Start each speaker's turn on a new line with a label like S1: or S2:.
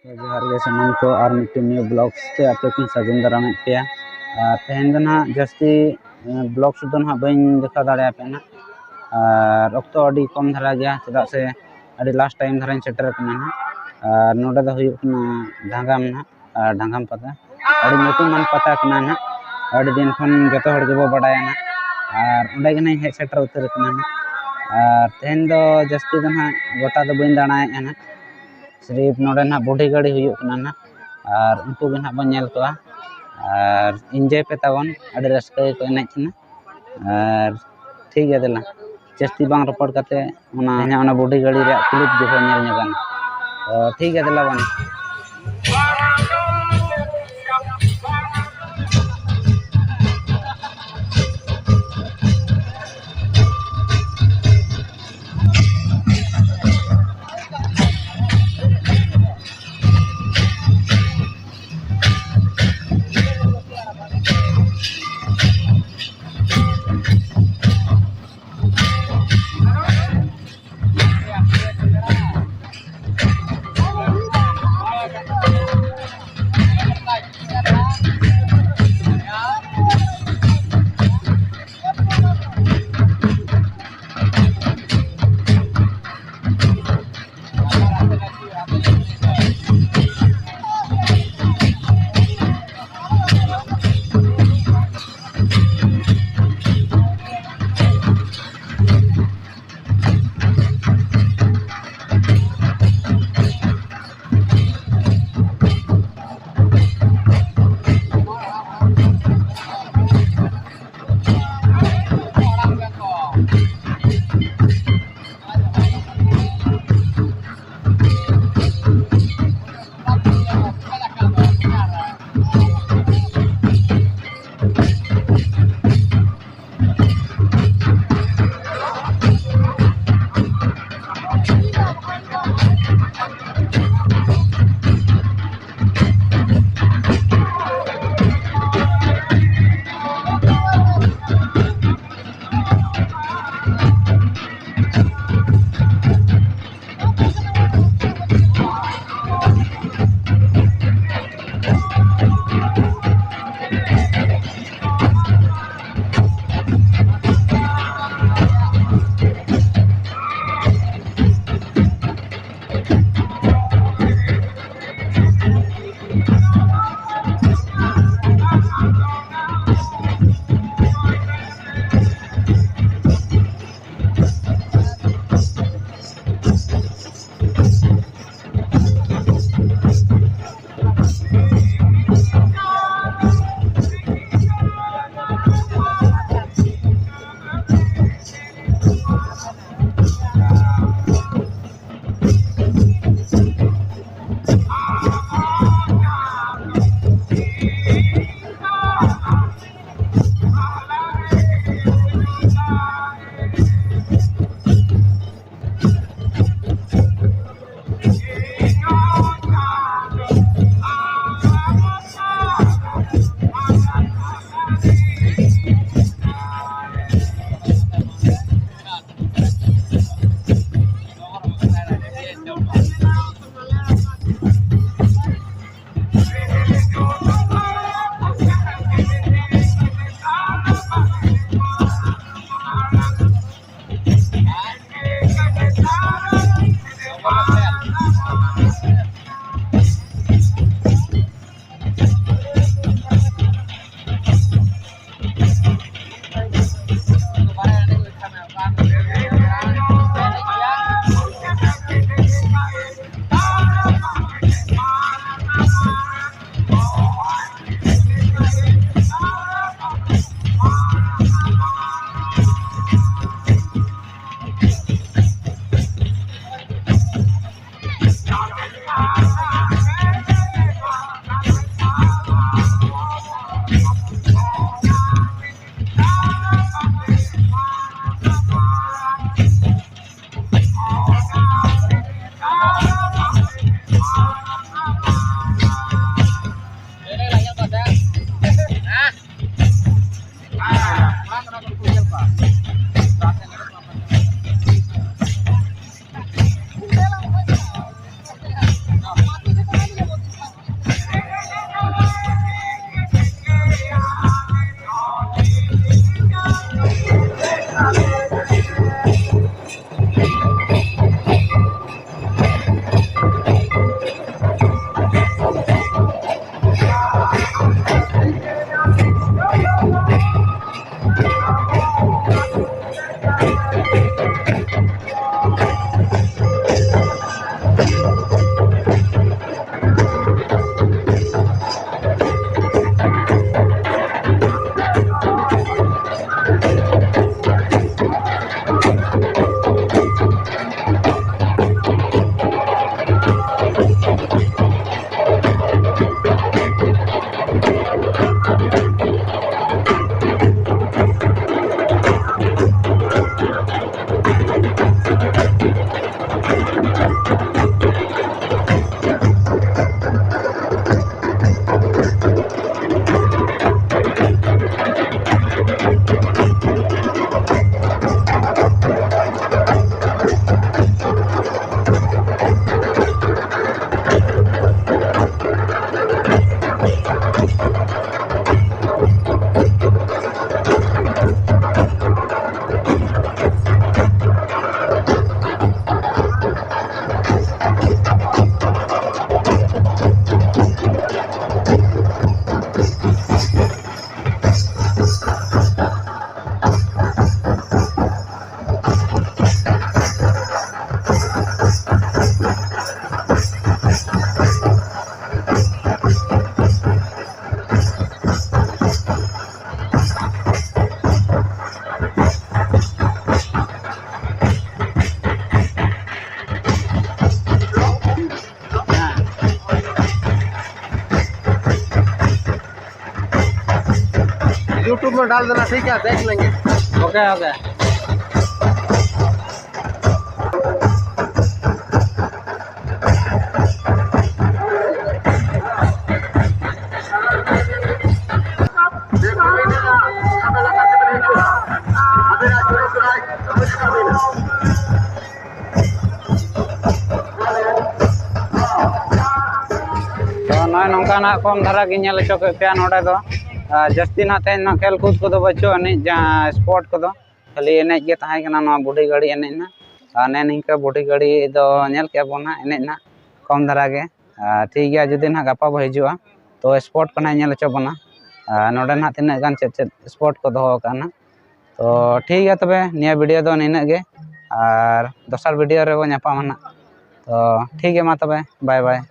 S1: जोहार गे सामान को और मिट्टी न्यू ब्लॉग्स ते आपे को सगुन दाराम पे तेहन दो ना जस्ती ब्लॉग्स दो ना बइन देखा दाड़े पे ना और अक्तो अडी कम धारा गया चदा से अडी लास्ट टाइम धारा सेटर कना ना और नोडा दा हुई कना धांगम ना धांगम पता अडी नुतुन मन पता कना ना अडी दिन खन जतो हड़ गेबो बडाया ना और उंडे गने हे सेटर उतर कना ना और तेहन दो जस्ती दो ना गोटा दो बइन दाणाय ना सिर्फ नोडे ना बुढ़ीगढ़ी हुई ना और उनको भी ना बन नेल को और इंजॉय पे तवन अड़ी रस्ते को एनेजना और ठीक है दिला जस्ती बांग रपड़ करते ना बुढ़ीगढ़ी रे क्लिप जो नेल नेगन तो ठीक है दिला बन
S2: यूट्यूब में डाल देना, ठीक है, देख लेंगे।
S1: Okay okay. तो नॉय नौकाना कम धारा की नेल चो के पे नोडे दो जस्ती ना तेन ना खेल कूद को बचो अने जहाँ स्पोर्ट को खाली एनेज के तहाय कना ना बुढ़ीगाड़ी एनेज ना ने निंका बुढ़ीगाड़ी दो नेल के बोना एनेज ना कम धारा के ठीक गया जुदी ना गापा बो हिजुआ तो स्पोर्ट को ना नेल चो बना नोडे ना तिना गान चेद स्पोर्ट को दोहो काना तो ठीक गया तबे निया वीडियो दो निना गे और दोसर वीडियो रे वो न्यापामा ना तो ठीक है मा तबे बाय बाय।